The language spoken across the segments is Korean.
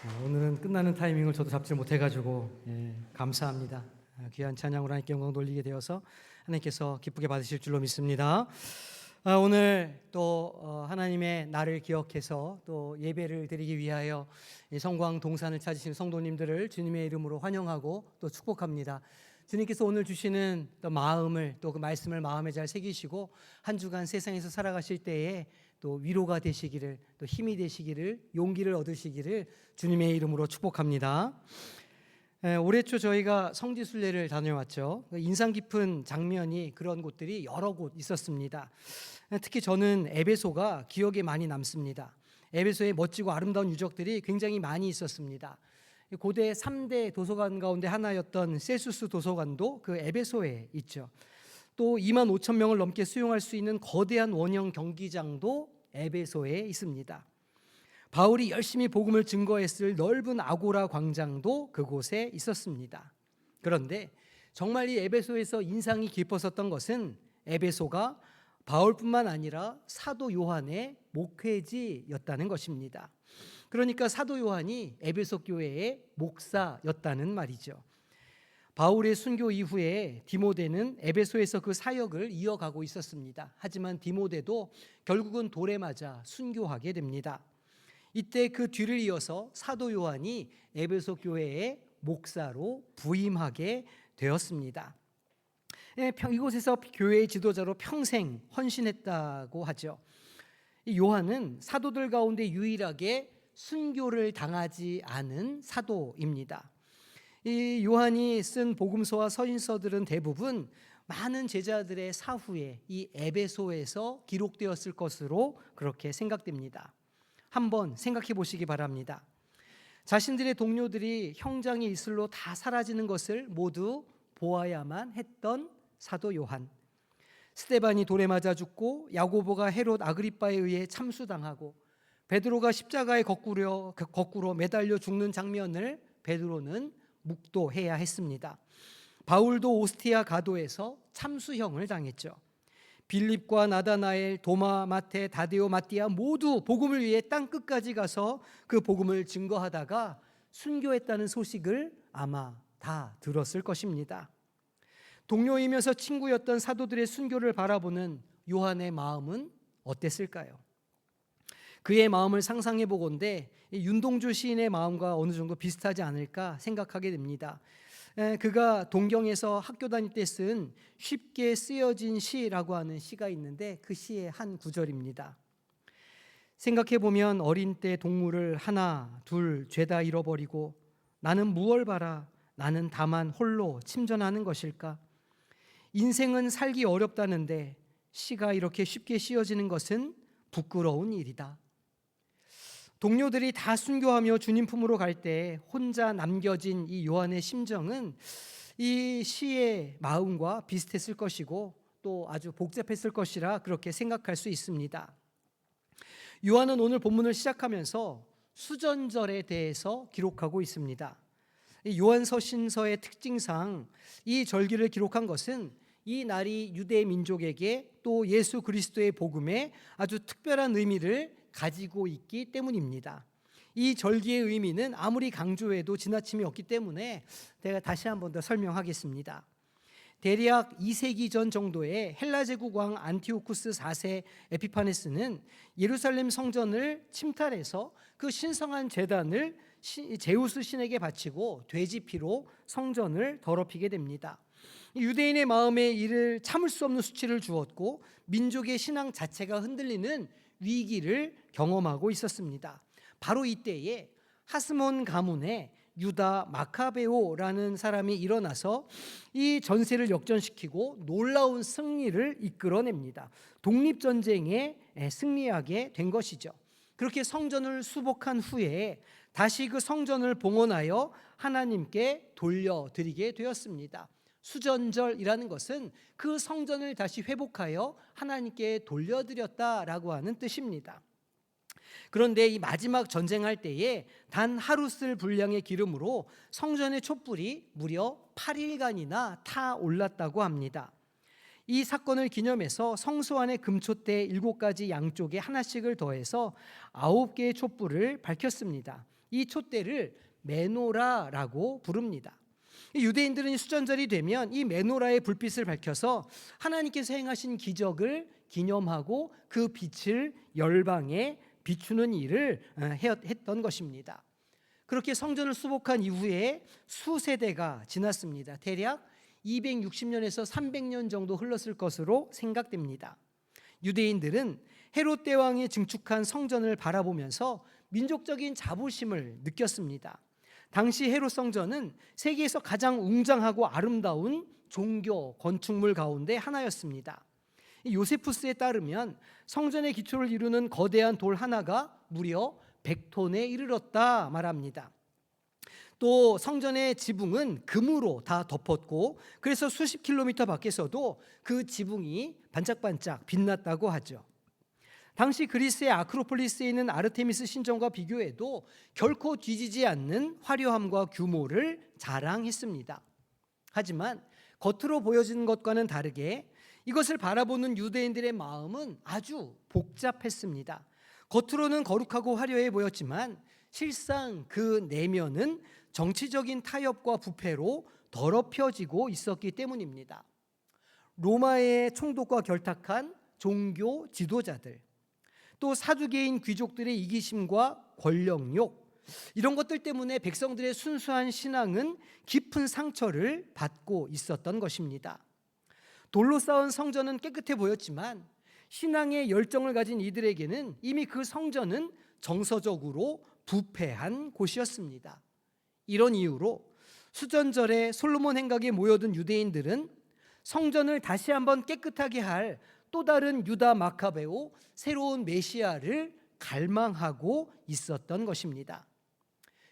오늘은 끝나는 타이밍을 저도 잡지 못해가지고 감사합니다. 귀한 찬양으로 하나님께 영광 돌리게 되어서 하나님께서 기쁘게 받으실 줄로 믿습니다. 오늘 또 하나님의 날을 기억해서 또 예배를 드리기 위하여 성광 동산을 찾으신 성도님들을 주님의 이름으로 환영하고 또 축복합니다. 주님께서 오늘 주시는 또 마음을 또 그 말씀을 마음에 잘 새기시고 한 주간 세상에서 살아가실 때에 또 위로가 되시기를, 또 힘이 되시기를, 용기를 얻으시기를 주님의 이름으로 축복합니다. 올해 초 저희가 성지순례를 다녀왔죠. 인상 깊은 장면이 그런 곳들이 여러 곳 있었습니다. 특히 저는 에베소가 기억에 많이 남습니다. 에베소의 멋지고 아름다운 유적들이 굉장히 많이 있었습니다. 고대 3대 도서관 가운데 하나였던 셀수스 도서관도 그 에베소에 있죠. 또 2만 5천 명을 넘게 수용할 수 있는 거대한 원형 경기장도 에베소에 있습니다. 바울이 열심히 복음을 증거했을 넓은 아고라 광장도 그곳에 있었습니다. 그런데 정말 이 에베소에서 인상이 깊었었던 것은 에베소가 바울뿐만 아니라 사도 요한의 목회지였다는 것입니다. 그러니까 사도 요한이 에베소 교회의 목사였다는 말이죠. 바울의 순교 이후에 디모데는 에베소에서 그 사역을 이어가고 있었습니다. 하지만 디모데도 결국은 돌에 맞아 순교하게 됩니다. 이때 그 뒤를 이어서 사도 요한이 에베소 교회의 목사로 부임하게 되었습니다. 이곳에서 교회의 지도자로 평생 헌신했다고 하죠. 이 요한은 사도들 가운데 유일하게 순교를 당하지 않은 사도입니다. 이 요한이 쓴 복음서와 서신서들은 대부분 많은 제자들의 사후에 이 에베소에서 기록되었을 것으로 그렇게 생각됩니다. 한번 생각해 보시기 바랍니다. 자신들의 동료들이 형장의 이슬로 다 사라지는 것을 모두 보아야만 했던 사도 요한, 스데반이 돌에 맞아 죽고 야고보가 헤롯 아그리빠에 의해 참수당하고 베드로가 십자가에 거꾸로 매달려 죽는 장면을 베드로는 묵도해야 했습니다. 바울도 오스티아 가도에서 참수형을 당했죠. 빌립과 나다나엘, 도마, 마테, 다데오, 마띠아 모두 복음을 위해 땅 끝까지 가서 그 복음을 증거하다가 순교했다는 소식을 아마 다 들었을 것입니다. 동료이면서 친구였던 사도들의 순교를 바라보는 요한의 마음은 어땠을까요? 그의 마음을 상상해 보건대 윤동주 시인의 마음과 어느 정도 비슷하지 않을까 생각하게 됩니다. 그가 동경에서 학교 다닐 때 쓴 쉽게 쓰여진 시라고 하는 시가 있는데 그 시의 한 구절입니다. 생각해 보면 어린 때 동물을 하나 둘 죄다 잃어버리고 나는 무얼 바라 나는 다만 홀로 침전하는 것일까? 인생은 살기 어렵다는데 시가 이렇게 쉽게 씌어지는 것은 부끄러운 일이다. 동료들이 다 순교하며 주님 품으로 갈 때 혼자 남겨진 이 요한의 심정은 이 시의 마음과 비슷했을 것이고 또 아주 복잡했을 것이라 그렇게 생각할 수 있습니다. 요한은 오늘 본문을 시작하면서 수전절에 대해서 기록하고 있습니다. 요한서신서의 특징상 이 절기를 기록한 것은 이 날이 유대 민족에게 또 예수 그리스도의 복음에 아주 특별한 의미를 가지고 있기 때문입니다. 이 절기의 의미는 아무리 강조해도 지나침이 없기 때문에 제가 다시 한 번 더 설명하겠습니다. 대략 2세기 전 정도에 헬라 제국 왕 안티오쿠스 4세 에피파네스는 예루살렘 성전을 침탈해서 그 신성한 제단을 제우스 신에게 바치고 돼지 피로 성전을 더럽히게 됩니다. 유대인의 마음에 이를 참을 수 없는 수치를 주었고 민족의 신앙 자체가 흔들리는 위기를 경험하고 있었습니다. 바로 이때에 하스몬 가문의 유다 마카베오라는 사람이 일어나서 이 전세를 역전시키고 놀라운 승리를 이끌어냅니다. 독립전쟁에 승리하게 된 것이죠. 그렇게 성전을 수복한 후에 다시 그 성전을 봉헌하여 하나님께 돌려드리게 되었습니다. 수전절이라는 것은 그 성전을 다시 회복하여 하나님께 돌려드렸다라고 하는 뜻입니다. 그런데 이 마지막 전쟁할 때에 단 하루 쓸 분량의 기름으로 성전의 촛불이 무려 8일간이나 타올랐다고 합니다. 이 사건을 기념해서 성소 안에 금촛대 7가지 양쪽에 하나씩을 더해서 9개의 촛불을 밝혔습니다. 이 촛대를 메노라라고 부릅니다. 유대인들은 수전절이 되면 이 메노라의 불빛을 밝혀서 하나님께서 행하신 기적을 기념하고 그 빛을 열방에 비추는 일을 했던 것입니다. 그렇게 성전을 수복한 이후에 수세대가 지났습니다. 대략 260년에서 300년 정도 흘렀을 것으로 생각됩니다. 유대인들은 헤롯 대왕이 증축한 성전을 바라보면서 민족적인 자부심을 느꼈습니다. 당시 헤롯 성전은 세계에서 가장 웅장하고 아름다운 종교 건축물 가운데 하나였습니다. 요세푸스에 따르면 성전의 기초를 이루는 거대한 돌 하나가 무려 100톤에 이르렀다 말합니다. 또 성전의 지붕은 금으로 다 덮었고 그래서 수십 킬로미터 밖에서도 그 지붕이 반짝반짝 빛났다고 하죠. 당시 그리스의 아크로폴리스에 있는 아르테미스 신전과 비교해도 결코 뒤지지 않는 화려함과 규모를 자랑했습니다. 하지만 겉으로 보여지는 것과는 다르게 이것을 바라보는 유대인들의 마음은 아주 복잡했습니다. 겉으로는 거룩하고 화려해 보였지만 실상 그 내면은 정치적인 타협과 부패로 더럽혀지고 있었기 때문입니다. 로마의 총독과 결탁한 종교 지도자들, 또 사두개인 귀족들의 이기심과 권력욕, 이런 것들 때문에 백성들의 순수한 신앙은 깊은 상처를 받고 있었던 것입니다. 돌로 쌓은 성전은 깨끗해 보였지만 신앙의 열정을 가진 이들에게는 이미 그 성전은 정서적으로 부패한 곳이었습니다. 이런 이유로 수전절에 솔로몬 행각에 모여든 유대인들은 성전을 다시 한번 깨끗하게 할 또 다른 유다 마카베오 새로운 메시아를 갈망하고 있었던 것입니다.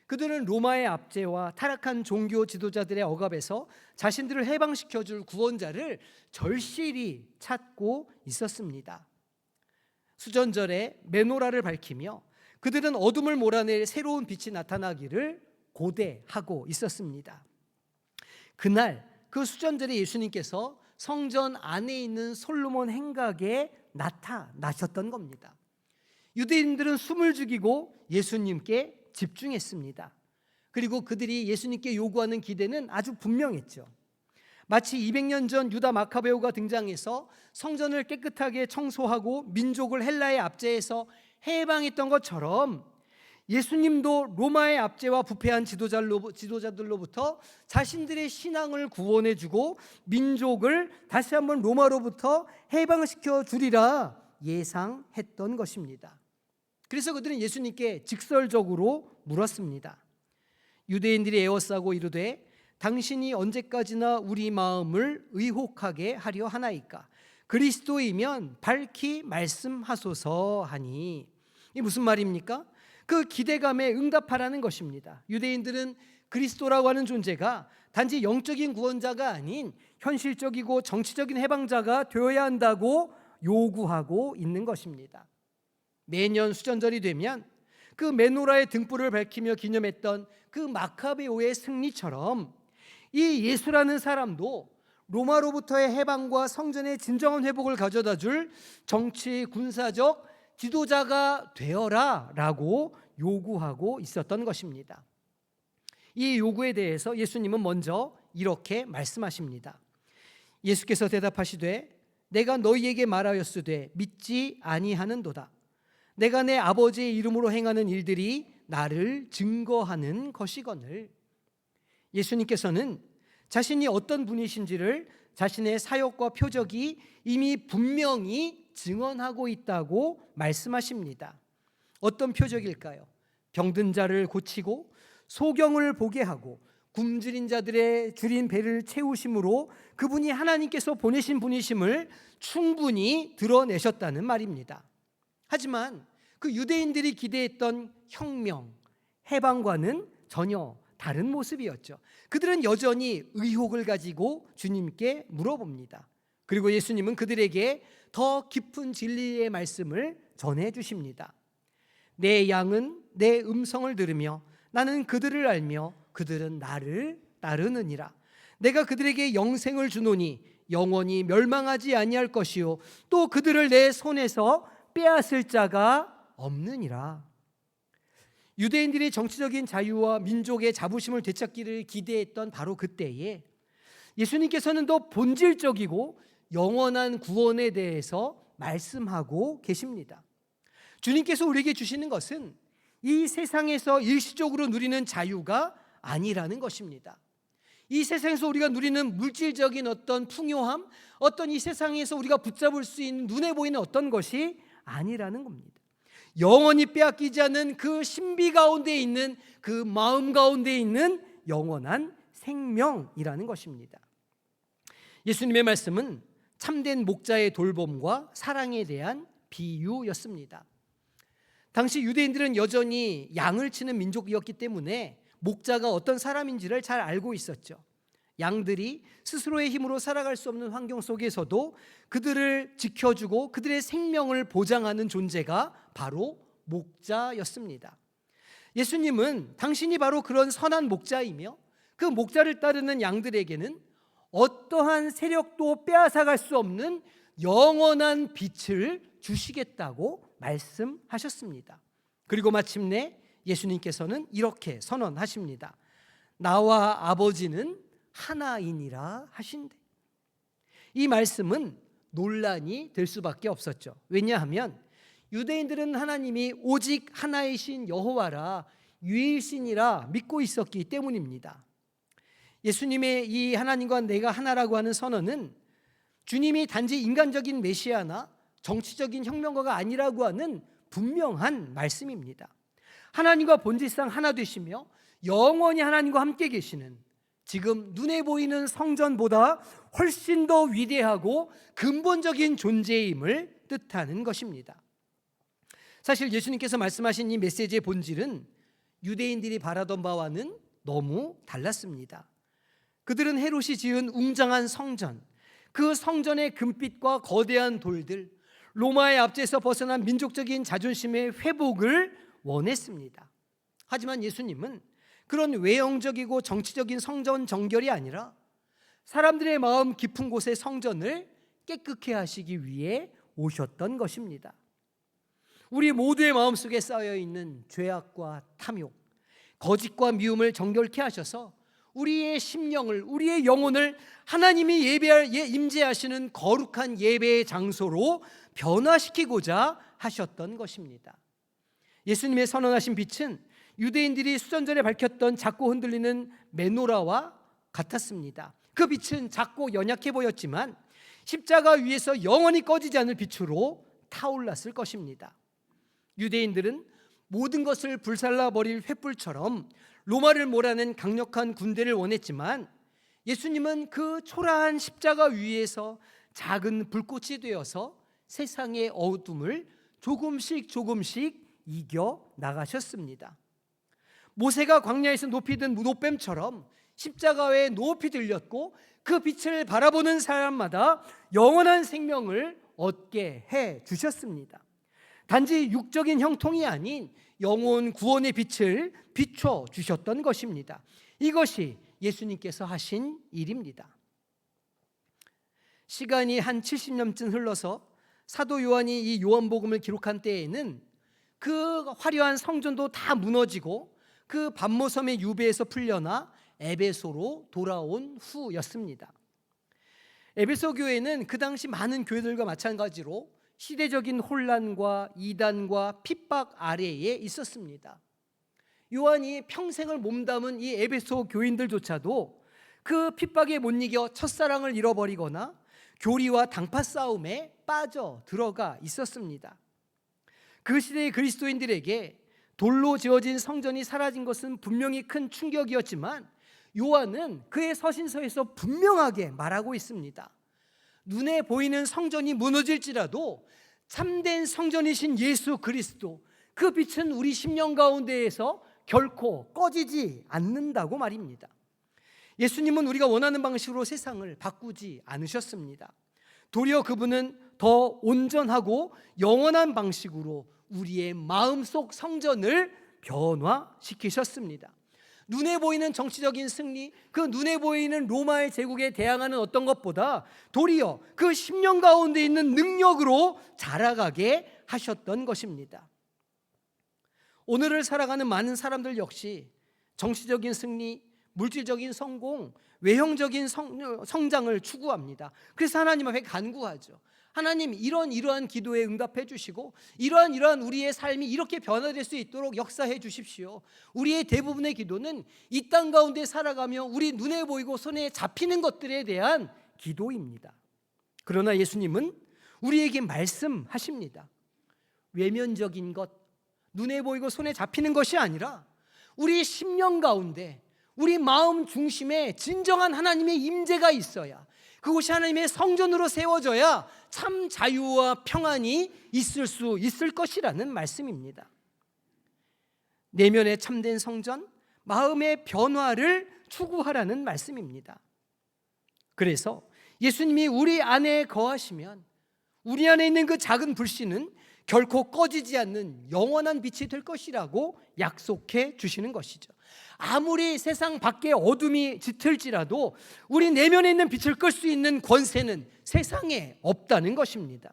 그들은 로마의 압제와 타락한 종교 지도자들의 억압에서 자신들을 해방시켜줄 구원자를 절실히 찾고 있었습니다. 수전절에 메노라를 밝히며 그들은 어둠을 몰아낼 새로운 빛이 나타나기를 고대하고 있었습니다. 그날 그 수전절에 예수님께서 성전 안에 있는 솔로몬 행각에 나타나셨던 겁니다. 유대인들은 숨을 죽이고 예수님께 집중했습니다. 그리고 그들이 예수님께 요구하는 기대는 아주 분명했죠. 마치 200년 전 유다 마카베오가 등장해서 성전을 깨끗하게 청소하고 민족을 헬라의 압제에서 해방했던 것처럼 예수님도 로마의 압제와 부패한 지도자들로부터 자신들의 신앙을 구원해주고 민족을 다시 한번 로마로부터 해방시켜 주리라 예상했던 것입니다. 그래서 그들은 예수님께 직설적으로 물었습니다. 유대인들이 에워싸고 이르되 당신이 언제까지나 우리 마음을 의혹하게 하려 하나이까? 그리스도이면 밝히 말씀하소서 하니. 이 무슨 말입니까? 그 기대감에 응답하라는 것입니다. 유대인들은 그리스도라고 하는 존재가 단지 영적인 구원자가 아닌 현실적이고 정치적인 해방자가 되어야 한다고 요구하고 있는 것입니다. 매년 수전절이 되면 그 메노라의 등불을 밝히며 기념했던 그 마카베오의 승리처럼 이 예수라는 사람도 로마로부터의 해방과 성전의 진정한 회복을 가져다 줄 정치, 군사적 지도자가 되어라 라고 요구하고 있었던 것입니다. 이 요구에 대해서 예수님은 먼저 이렇게 말씀하십니다. 예수께서 대답하시되 내가 너희에게 말하였으되 믿지 아니하는도다. 내가 내 아버지의 이름으로 행하는 일들이 나를 증거하는 것이거늘. 예수님께서는 자신이 어떤 분이신지를 자신의 사역과 표적이 이미 분명히 증언하고 있다고 말씀하십니다. 어떤 표적일까요? 병든 자를 고치고 소경을 보게 하고 굶주린 자들의 줄인 배를 채우심으로 그분이 하나님께서 보내신 분이심을 충분히 드러내셨다는 말입니다. 하지만 그 유대인들이 기대했던 혁명, 해방과는 전혀 다른 모습이었죠. 그들은 여전히 의혹을 가지고 주님께 물어봅니다. 그리고 예수님은 그들에게 더 깊은 진리의 말씀을 전해 주십니다. 내 양은 내 음성을 들으며 나는 그들을 알며 그들은 나를 따르느니라. 내가 그들에게 영생을 주노니 영원히 멸망하지 아니할 것이요 또 그들을 내 손에서 빼앗을 자가 없느니라. 유대인들이 정치적인 자유와 민족의 자부심을 되찾기를 기대했던 바로 그때에 예수님께서는 더 본질적이고 영원한 구원에 대해서 말씀하고 계십니다. 주님께서 우리에게 주시는 것은 이 세상에서 일시적으로 누리는 자유가 아니라는 것입니다. 이 세상에서 우리가 누리는 물질적인 어떤 풍요함, 어떤 이 세상에서 우리가 붙잡을 수 있는 눈에 보이는 어떤 것이 아니라는 겁니다. 영원히 빼앗기지 않는 그 신비 가운데 있는 그 마음 가운데 있는 영원한 생명이라는 것입니다. 예수님의 말씀은 참된 목자의 돌봄과 사랑에 대한 비유였습니다. 당시 유대인들은 여전히 양을 치는 민족이었기 때문에 목자가 어떤 사람인지를 잘 알고 있었죠. 양들이 스스로의 힘으로 살아갈 수 없는 환경 속에서도 그들을 지켜주고 그들의 생명을 보장하는 존재가 바로 목자였습니다. 예수님은 당신이 바로 그런 선한 목자이며 그 목자를 따르는 양들에게는 어떠한 세력도 빼앗아갈 수 없는 영원한 빛을 주시겠다고 말씀하셨습니다. 그리고 마침내 예수님께서는 이렇게 선언하십니다. 나와 아버지는 하나이니라 하신대. 이 말씀은 논란이 될 수밖에 없었죠. 왜냐하면 유대인들은 하나님이 오직 하나이신 여호와라 유일신이라 믿고 있었기 때문입니다. 예수님의 이 하나님과 내가 하나라고 하는 선언은 주님이 단지 인간적인 메시아나 정치적인 혁명가가 아니라고 하는 분명한 말씀입니다. 하나님과 본질상 하나 되시며 영원히 하나님과 함께 계시는, 지금 눈에 보이는 성전보다 훨씬 더 위대하고 근본적인 존재임을 뜻하는 것입니다. 사실 예수님께서 말씀하신 이 메시지의 본질은 유대인들이 바라던 바와는 너무 달랐습니다. 그들은 헤롯이 지은 웅장한 성전, 그 성전의 금빛과 거대한 돌들, 로마의 압제에서 벗어난 민족적인 자존심의 회복을 원했습니다. 하지만 예수님은 그런 외형적이고 정치적인 성전 정결이 아니라 사람들의 마음 깊은 곳의 성전을 깨끗게 하시기 위해 오셨던 것입니다. 우리 모두의 마음속에 쌓여있는 죄악과 탐욕, 거짓과 미움을 정결케 하셔서 우리의 심령을, 우리의 영혼을 하나님이 임재하시는 거룩한 예배의 장소로 변화시키고자 하셨던 것입니다. 예수님의 선언하신 빛은 유대인들이 수전전에 밝혔던 작고 흔들리는 메노라와 같았습니다. 그 빛은 작고 연약해 보였지만 십자가 위에서 영원히 꺼지지 않을 빛으로 타올랐을 것입니다. 유대인들은 모든 것을 불살라버릴 횃불처럼 로마를 몰아낸 강력한 군대를 원했지만 예수님은 그 초라한 십자가 위에서 작은 불꽃이 되어서 세상의 어둠을 조금씩 이겨 나가셨습니다. 모세가 광야에서 높이 든 노뱀처럼 십자가에 높이 들렸고 그 빛을 바라보는 사람마다 영원한 생명을 얻게 해 주셨습니다. 단지 육적인 형통이 아닌 영혼 구원의 빛을 비춰 주셨던 것입니다. 이것이 예수님께서 하신 일입니다. 시간이 한 70년쯤 흘러서 사도 요한이 이 요한복음을 기록한 때에는 그 화려한 성전도 다 무너지고 그 반모섬의 유배에서 풀려나 에베소로 돌아온 후였습니다. 에베소 교회는 그 당시 많은 교회들과 마찬가지로 시대적인 혼란과 이단과 핍박 아래에 있었습니다. 요한이 평생을 몸담은 이 에베소 교인들조차도 그 핍박에 못 이겨 첫사랑을 잃어버리거나 교리와 당파 싸움에 빠져 들어가 있었습니다. 그 시대의 그리스도인들에게 돌로 지어진 성전이 사라진 것은 분명히 큰 충격이었지만 요한은 그의 서신서에서 분명하게 말하고 있습니다. 눈에 보이는 성전이 무너질지라도 참된 성전이신 예수 그리스도, 그 빛은 우리 심령 가운데에서 결코 꺼지지 않는다고 말입니다. 예수님은 우리가 원하는 방식으로 세상을 바꾸지 않으셨습니다. 도리어 그분은 더 온전하고 영원한 방식으로 우리의 마음속 성전을 변화시키셨습니다. 눈에 보이는 정치적인 승리, 그 눈에 보이는 로마의 제국에 대항하는 어떤 것보다 도리어 그 심령 가운데 있는 능력으로 자라가게 하셨던 것입니다. 오늘을 살아가는 많은 사람들 역시 정치적인 승리, 물질적인 성공, 외형적인 성장을 추구합니다. 그래서 하나님 앞에 간구하죠. 하나님, 이러한 기도에 응답해 주시고 이러한 우리의 삶이 이렇게 변화될 수 있도록 역사해 주십시오. 우리의 대부분의 기도는 이 땅 가운데 살아가며 우리 눈에 보이고 손에 잡히는 것들에 대한 기도입니다. 그러나 예수님은 우리에게 말씀하십니다. 외면적인 것, 눈에 보이고 손에 잡히는 것이 아니라 우리 심령 가운데, 우리 마음 중심에 진정한 하나님의 임재가 있어야, 그곳이 하나님의 성전으로 세워져야 참 자유와 평안이 있을 수 있을 것이라는 말씀입니다. 내면의 참된 성전, 마음의 변화를 추구하라는 말씀입니다. 그래서 예수님이 우리 안에 거하시면 우리 안에 있는 그 작은 불씨는 결코 꺼지지 않는 영원한 빛이 될 것이라고 약속해 주시는 것이죠. 아무리 세상 밖에 어둠이 짙을지라도 우리 내면에 있는 빛을 끌 수 있는 권세는 세상에 없다는 것입니다.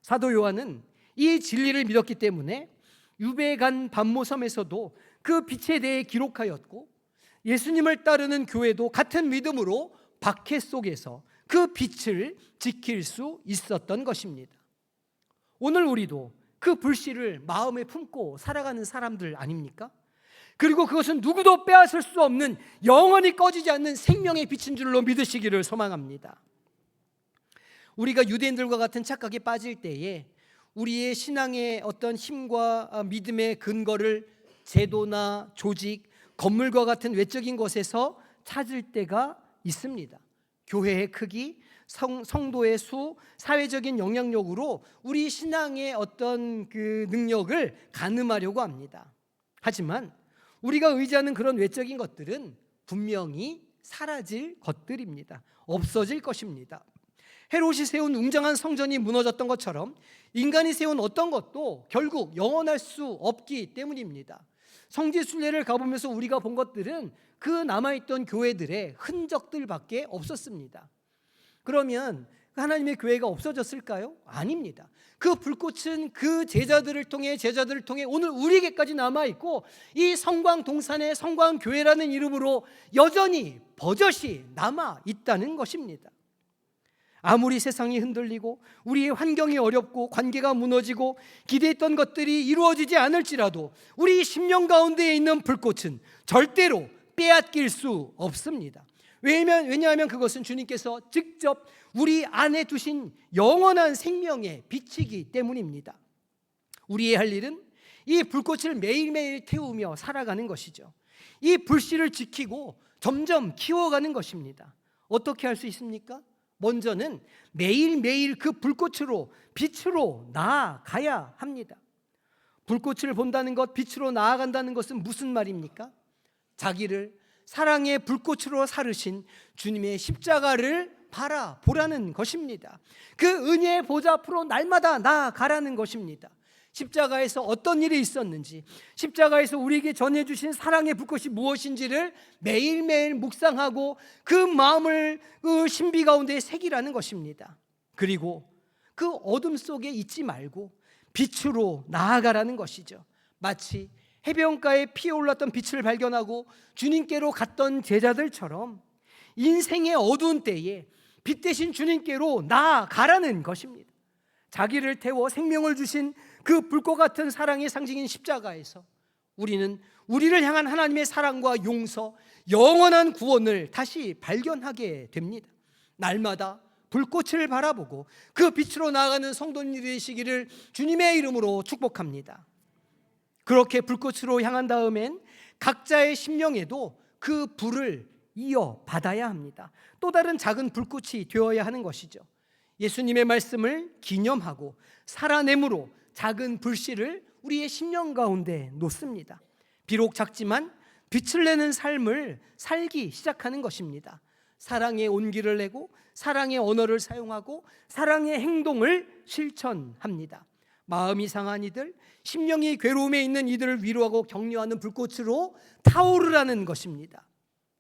사도 요한은 이 진리를 믿었기 때문에 유배간 반모섬에서도 그 빛에 대해 기록하였고, 예수님을 따르는 교회도 같은 믿음으로 박해 속에서 그 빛을 지킬 수 있었던 것입니다. 오늘 우리도 그 불씨를 마음에 품고 살아가는 사람들 아닙니까? 그리고 그것은 누구도 빼앗을 수 없는 영원히 꺼지지 않는 생명의 빛인 줄로 믿으시기를 소망합니다. 우리가 유대인들과 같은 착각에 빠질 때에 우리의 신앙의 어떤 힘과 믿음의 근거를 제도나 조직, 건물과 같은 외적인 것에서 찾을 때가 있습니다. 교회의 크기, 성도의 수, 사회적인 영향력으로 우리 신앙의 어떤 그 능력을 가늠하려고 합니다. 하지만 우리가 의지하는 그런 외적인 것들은 분명히 사라질 것들입니다. 없어질 것입니다. 헤롯이 세운 웅장한 성전이 무너졌던 것처럼 인간이 세운 어떤 것도 결국 영원할 수 없기 때문입니다. 성지 순례를 가보면서 우리가 본 것들은 그 남아있던 교회들의 흔적들밖에 없었습니다. 그러면 하나님의 교회가 없어졌을까요? 아닙니다. 그 불꽃은 그 제자들을 통해 오늘 우리에게까지 남아있고, 이 성광동산의 성광교회라는 이름으로 여전히 버젓이 남아있다는 것입니다. 아무리 세상이 흔들리고 우리의 환경이 어렵고 관계가 무너지고 기대했던 것들이 이루어지지 않을지라도 우리 심령 가운데에 있는 불꽃은 절대로 빼앗길 수 없습니다. 왜냐하면 그것은 주님께서 직접 우리 안에 두신 영원한 생명의 빛이기 때문입니다. 우리의 할 일은 이 불꽃을 매일매일 태우며 살아가는 것이죠. 이 불씨를 지키고 점점 키워가는 것입니다. 어떻게 할 수 있습니까? 먼저는 매일매일 그 불꽃으로, 빛으로 나아가야 합니다. 불꽃을 본다는 것, 빛으로 나아간다는 것은 무슨 말입니까? 자기를 사랑의 불꽃으로 사르신 주님의 십자가를 바라보라는 것입니다. 그 은혜의 보좌 앞으로 날마다 나아가라는 것입니다. 십자가에서 어떤 일이 있었는지, 십자가에서 우리에게 전해주신 사랑의 불꽃이 무엇인지를 매일매일 묵상하고 그 마음을 그 신비 가운데 새기라는 것입니다. 그리고 그 어둠 속에 있지 말고 빛으로 나아가라는 것이죠. 마치 해변가에 피어올랐던 빛을 발견하고 주님께로 갔던 제자들처럼 인생의 어두운 때에 빛 대신 주님께로 나아가라는 것입니다. 자기를 태워 생명을 주신 그 불꽃 같은 사랑의 상징인 십자가에서 우리는 우리를 향한 하나님의 사랑과 용서, 영원한 구원을 다시 발견하게 됩니다. 날마다 불꽃을 바라보고 그 빛으로 나아가는 성도님이 되시기를 주님의 이름으로 축복합니다. 그렇게 불꽃으로 향한 다음엔 각자의 심령에도 그 불을 이어받아야 합니다. 또 다른 작은 불꽃이 되어야 하는 것이죠. 예수님의 말씀을 기념하고 살아내므로 작은 불씨를 우리의 심령 가운데 놓습니다. 비록 작지만 빛을 내는 삶을 살기 시작하는 것입니다. 사랑의 온기를 내고 사랑의 언어를 사용하고 사랑의 행동을 실천합니다. 마음이 상한 이들, 심령이 괴로움에 있는 이들을 위로하고 격려하는 불꽃으로 타오르라는 것입니다.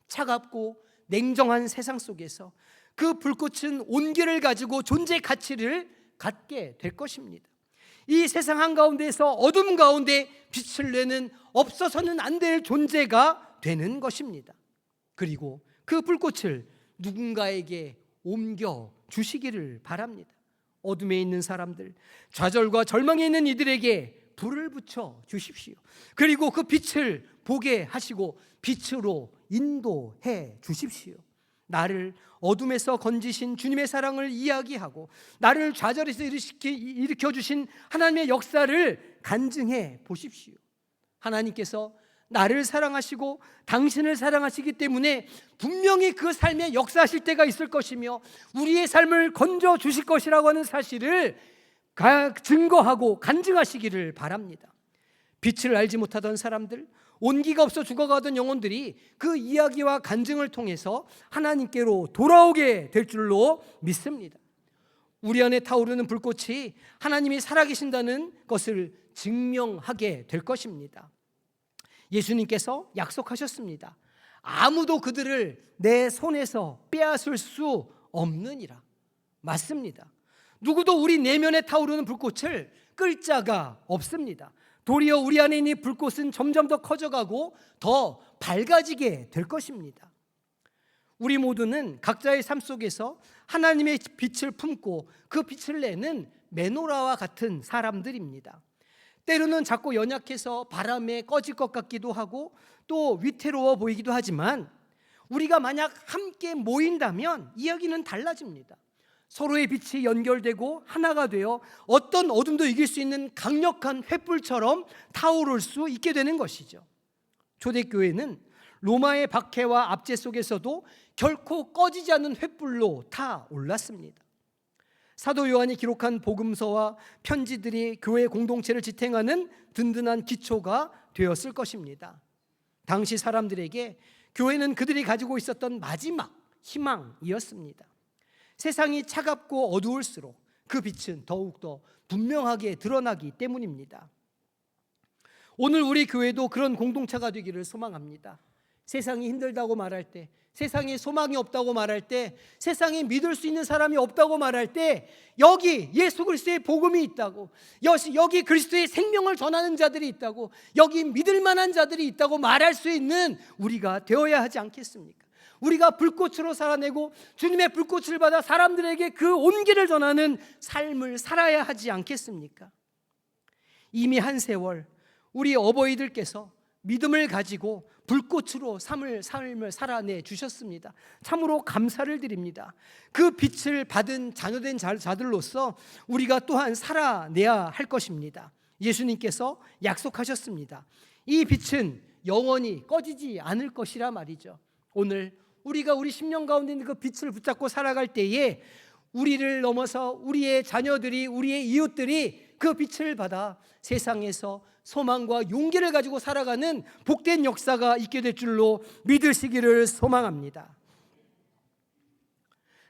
차갑고 냉정한 세상 속에서 그 불꽃은 온기를 가지고 존재 가치를 갖게 될 것입니다. 이 세상 한가운데에서 어둠 가운데 빛을 내는 없어서는 안 될 존재가 되는 것입니다. 그리고 그 불꽃을 누군가에게 옮겨 주시기를 바랍니다. 어둠에 있는 사람들, 좌절과 절망에 있는 이들에게 불을 붙여 주십시오. 그리고 그 빛을 보게 하시고 빛으로 인도해 주십시오. 나를 어둠에서 건지신 주님의 사랑을 이야기하고 나를 좌절에서 일으켜 주신 하나님의 역사를 간증해 보십시오. 하나님께서 나를 사랑하시고 당신을 사랑하시기 때문에 분명히 그 삶에 역사하실 때가 있을 것이며 우리의 삶을 건져 주실 것이라고 하는 사실을 증거하고 간증하시기를 바랍니다. 빛을 알지 못하던 사람들, 온기가 없어 죽어가던 영혼들이 그 이야기와 간증을 통해서 하나님께로 돌아오게 될 줄로 믿습니다. 우리 안에 타오르는 불꽃이 하나님이 살아계신다는 것을 증명하게 될 것입니다. 예수님께서 약속하셨습니다. 아무도 그들을 내 손에서 빼앗을 수 없느니라. 맞습니다. 누구도 우리 내면에 타오르는 불꽃을 끌 자가 없습니다. 도리어 우리 안에 있는 불꽃은 점점 더 커져가고 더 밝아지게 될 것입니다. 우리 모두는 각자의 삶 속에서 하나님의 빛을 품고 그 빛을 내는 메노라와 같은 사람들입니다. 때로는 작고 연약해서 바람에 꺼질 것 같기도 하고 또 위태로워 보이기도 하지만 우리가 만약 함께 모인다면 이야기는 달라집니다. 서로의 빛이 연결되고 하나가 되어 어떤 어둠도 이길 수 있는 강력한 횃불처럼 타오를 수 있게 되는 것이죠. 초대교회는 로마의 박해와 압제 속에서도 결코 꺼지지 않는 횃불로 타올랐습니다. 사도 요한이 기록한 복음서와 편지들이 교회 공동체를 지탱하는 든든한 기초가 되었을 것입니다. 당시 사람들에게 교회는 그들이 가지고 있었던 마지막 희망이었습니다. 세상이 차갑고 어두울수록 그 빛은 더욱더 분명하게 드러나기 때문입니다. 오늘 우리 교회도 그런 공동체가 되기를 소망합니다. 세상이 힘들다고 말할 때, 세상에 소망이 없다고 말할 때, 세상에 믿을 수 있는 사람이 없다고 말할 때 여기 예수 그리스도의 복음이 있다고, 여기 그리스도의 생명을 전하는 자들이 있다고, 여기 믿을 만한 자들이 있다고 말할 수 있는 우리가 되어야 하지 않겠습니까? 우리가 불꽃으로 살아내고 주님의 불꽃을 받아 사람들에게 그 온기를 전하는 삶을 살아야 하지 않겠습니까? 이미 한 세월 우리 어버이들께서 믿음을 가지고 불꽃으로 삶을 살아내 주셨습니다. 참으로 감사를 드립니다. 그 빛을 받은 자녀된 자들로서 우리가 또한 살아내야 할 것입니다. 예수님께서 약속하셨습니다. 이 빛은 영원히 꺼지지 않을 것이라 말이죠. 오늘 우리가 우리 심령 가운데 있는 그 빛을 붙잡고 살아갈 때에 우리를 넘어서 우리의 자녀들이, 우리의 이웃들이 그 빛을 받아 세상에서 소망과 용기를 가지고 살아가는 복된 역사가 있게 될 줄로 믿으시기를 소망합니다.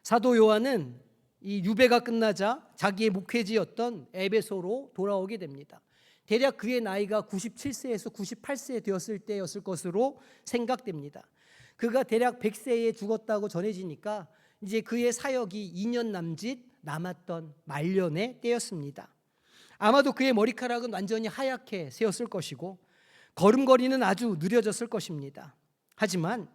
사도 요한은 이 유배가 끝나자 자기의 목회지였던 에베소로 돌아오게 됩니다. 대략 그의 나이가 97세에서 98세 되었을 때였을 것으로 생각됩니다. 그가 대략 100세에 죽었다고 전해지니까 이제 그의 사역이 2년 남짓 남았던 말년의 때였습니다. 아마도 그의 머리카락은 완전히 하얗게 새었을 것이고 걸음걸이는 아주 느려졌을 것입니다. 하지만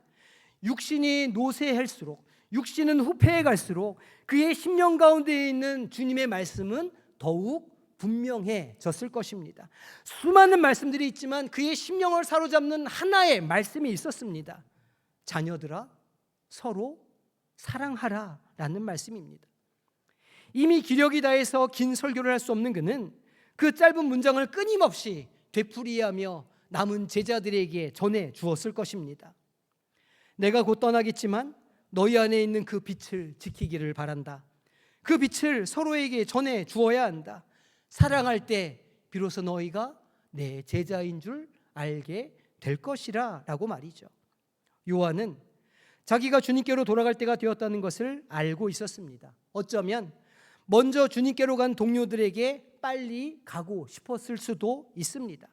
육신이 노쇠할수록, 육신은 후패해 갈수록 그의 심령 가운데 있는 주님의 말씀은 더욱 분명해졌을 것입니다. 수많은 말씀들이 있지만 그의 심령을 사로잡는 하나의 말씀이 있었습니다. 자녀들아, 서로 사랑하라 라는 말씀입니다. 이미 기력이 다해서 긴 설교를 할 수 없는 그는 그 짧은 문장을 끊임없이 되풀이하며 남은 제자들에게 전해 주었을 것입니다. 내가 곧 떠나겠지만 너희 안에 있는 그 빛을 지키기를 바란다. 그 빛을 서로에게 전해 주어야 한다. 사랑할 때 비로소 너희가 내 제자인 줄 알게 될 것이라 라고 말이죠. 요한은 자기가 주님께로 돌아갈 때가 되었다는 것을 알고 있었습니다. 어쩌면 먼저 주님께로 간 동료들에게 빨리 가고 싶었을 수도 있습니다.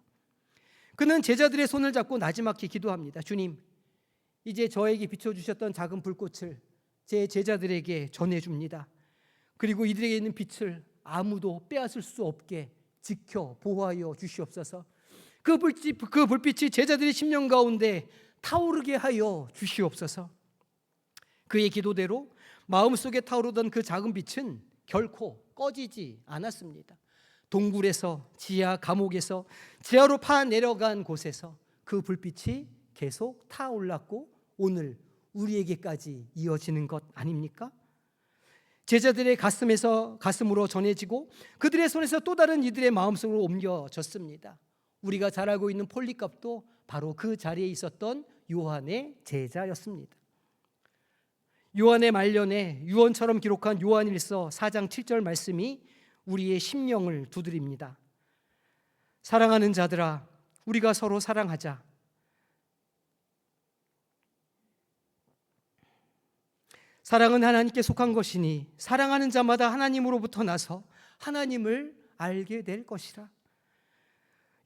그는 제자들의 손을 잡고 나지막히 기도합니다. 주님, 이제 저에게 비춰주셨던 작은 불꽃을 제 제자들에게 전해줍니다. 그리고 이들에게 있는 빛을 아무도 빼앗을 수 없게 지켜 보호하여 주시옵소서. 그 불빛이 제자들의 심령 가운데 타오르게 하여 주시옵소서. 그의 기도대로 마음속에 타오르던 그 작은 빛은 결코 꺼지지 않았습니다. 동굴에서, 지하 감옥에서, 지하로 파 내려간 곳에서 그 불빛이 계속 타올랐고 오늘 우리에게까지 이어지는 것 아닙니까? 제자들의 가슴으로 전해지고 그들의 손에서 또 다른 이들의 마음속으로 옮겨졌습니다. 우리가 잘 알고 있는 폴리갑도 바로 그 자리에 있었던 요한의 제자였습니다. 요한의 말년에 유언처럼 기록한 요한일서 4장 7절 말씀이 우리의 심령을 두드립니다. 사랑하는 자들아, 우리가 서로 사랑하자. 사랑은 하나님께 속한 것이니 사랑하는 자마다 하나님으로부터 나서 하나님을 알게 될 것이라.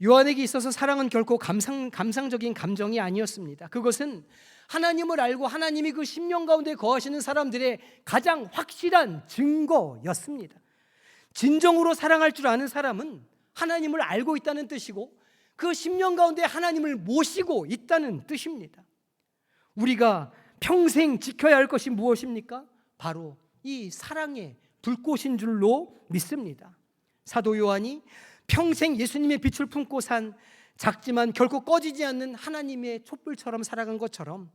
요한에게 있어서 사랑은 결코 감상적인 감정이 아니었습니다. 그것은 하나님을 알고 하나님이 그 심령 가운데 거하시는 사람들의 가장 확실한 증거였습니다. 진정으로 사랑할 줄 아는 사람은 하나님을 알고 있다는 뜻이고 그 심령 가운데 하나님을 모시고 있다는 뜻입니다. 우리가 평생 지켜야 할 것이 무엇입니까? 바로 이 사랑의 불꽃인 줄로 믿습니다. 사도 요한이 평생 예수님의 빛을 품고 산 작지만 결코 꺼지지 않는 하나님의 촛불처럼 살아간 것처럼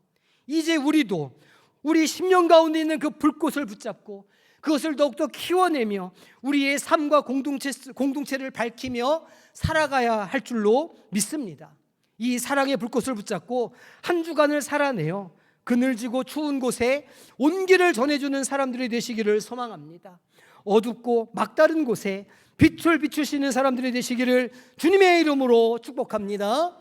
이제 우리도 우리 심령 가운데 있는 그 불꽃을 붙잡고 그것을 더욱더 키워내며 우리의 삶과 공동체를 밝히며 살아가야 할 줄로 믿습니다. 이 사랑의 불꽃을 붙잡고 한 주간을 살아내어 그늘지고 추운 곳에 온기를 전해주는 사람들이 되시기를 소망합니다. 어둡고 막다른 곳에 빛을 비추시는 사람들이 되시기를 주님의 이름으로 축복합니다.